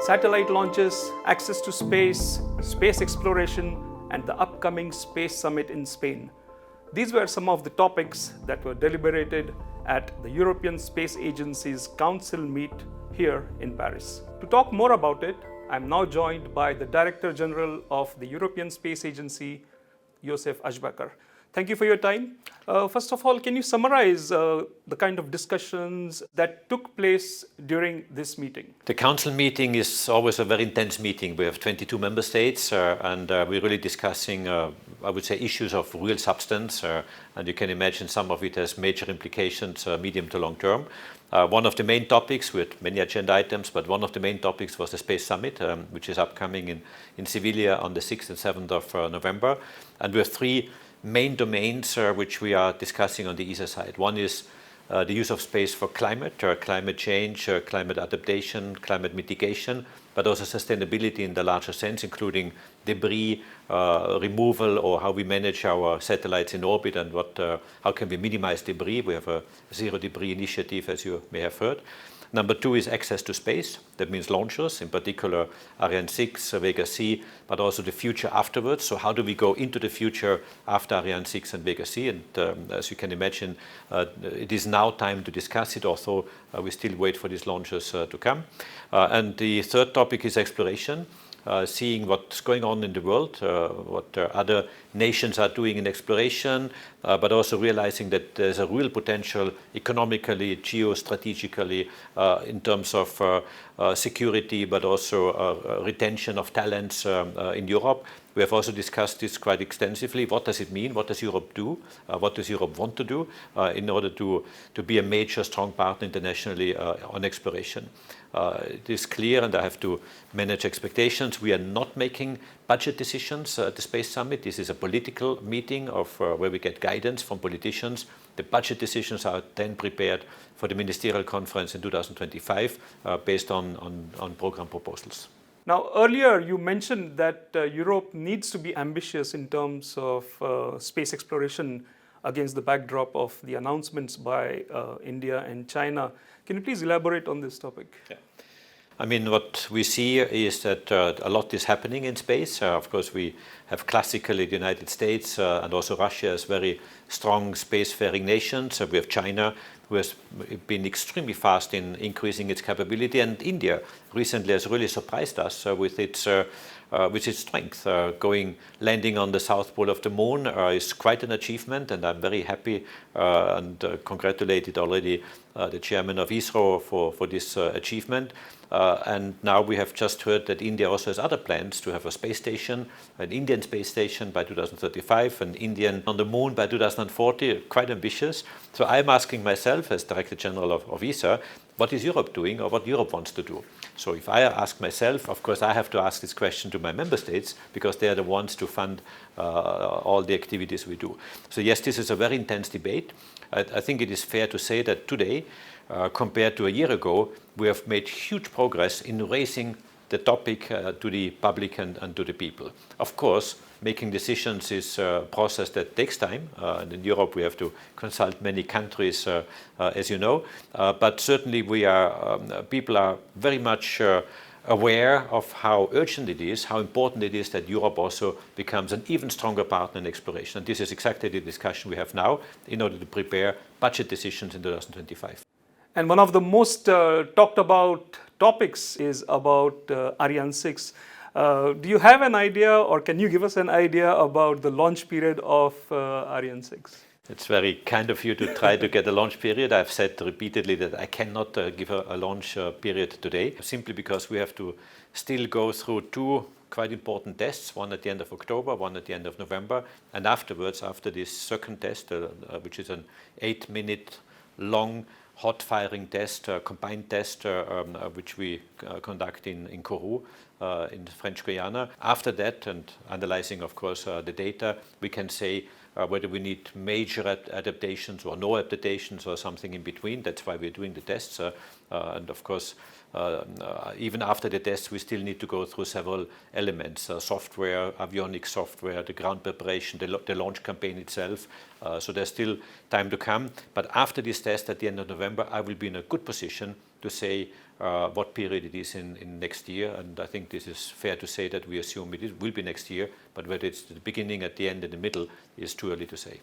satellite launches, access to space, space exploration, and the upcoming Space Summit in Spain. These were some of the topics that were deliberated at the European Space Agency's Council meet here in Paris. To talk more about it, I'm now joined by the Director General of the European Space Agency, Josef Aschbacher. Thank you for your time. First of all, can you summarize the kind of discussions that took place during this meeting? The Council meeting is always a very intense meeting. We have 22 member states and we're really discussing, I would say, issues of real substance. And you can imagine some of it has major implications, medium to long term. One of the main topics, we had many agenda items, but one of the main topics was the Space Summit, which is upcoming in Sevilla on the 6th and 7th of November. And we have three main domains which we are discussing on the ESA side. One is the use of space for climate change, climate adaptation, climate mitigation, but also sustainability in the larger sense, including debris removal or how we manage our satellites in orbit and how can we minimize debris. We have a zero debris initiative, as you may have heard. Number two is access to space. That means launchers, in particular Ariane 6, Vega C, but also the future afterwards. So how do we go into the future after Ariane 6 and Vega C? And as you can imagine, it is now time to discuss it, although we still wait for these launchers to come. And the third topic is exploration. Seeing what's going on in the world, what other nations are doing in exploration, but also realizing that there's a real potential economically, geostrategically, in terms of security, but also retention of talents in Europe. We have also discussed this quite extensively. What does it mean? What does Europe do? What does Europe want to do in order to be a major, strong partner internationally on exploration? It is clear, and I have to manage expectations, we are not making budget decisions at the Space Summit. This is a political meeting where we get guidance from politicians. The budget decisions are then prepared for the ministerial conference in 2025 based on program proposals. Now, earlier you mentioned that Europe needs to be ambitious in terms of space exploration against the backdrop of the announcements by India and China. Can you please elaborate on this topic? Yeah. I mean, what we see is that a lot is happening in space. Of course, we have classically the United States and also Russia as very strong spacefaring nations. We have China, who has been extremely fast in increasing its capability, and India recently has really surprised us with its strength. Landing on the south pole of the moon is quite an achievement, and I'm very happy and congratulated already the chairman of ISRO for this achievement. And now we have just heard that India also has other plans to have a space station, an Indian space station by 2035, an Indian on the moon by 2040, quite ambitious. So I'm asking myself as Director General of ESA, what is Europe doing or what Europe wants to do? So if I ask myself, of course I have to ask this question to my member states because they are the ones to fund all the activities we do. So yes, this is a very intense debate. I think it is fair to say that today, compared to a year ago, we have made huge progress in raising the topic to the public and to the people. Of course, making decisions is a process that takes time. And in Europe, we have to consult many countries, as you know. But certainly, people are very much aware of how urgent it is, how important it is that Europe also becomes an even stronger partner in exploration. And this is exactly the discussion we have now in order to prepare budget decisions in 2025. And one of the most talked about topics is about Ariane 6. Do you have an idea, or can you give us an idea about the launch period of Ariane 6? It's very kind of you to try to get a launch period. I've said repeatedly that I cannot give a launch period today, simply because we have to still go through two quite important tests, one at the end of October, one at the end of November. And afterwards, after this second test, which is an 8-minute long hot firing test, combined test, which we conduct in Kourou, in French Guiana. After that, and analyzing, of course, the data, we can say whether we need major adaptations or no adaptations or something in between. That's why we're doing the tests. And of course, even after the tests, we still need to go through several elements, software, avionics software, the ground preparation, the launch campaign itself. So there's still time to come. But after this test at the end of November, I will be in a good position to say what period it is in next year. And I think this is fair to say that we assume it will be next year, but whether it's the beginning, at the end, in the middle is too early to say.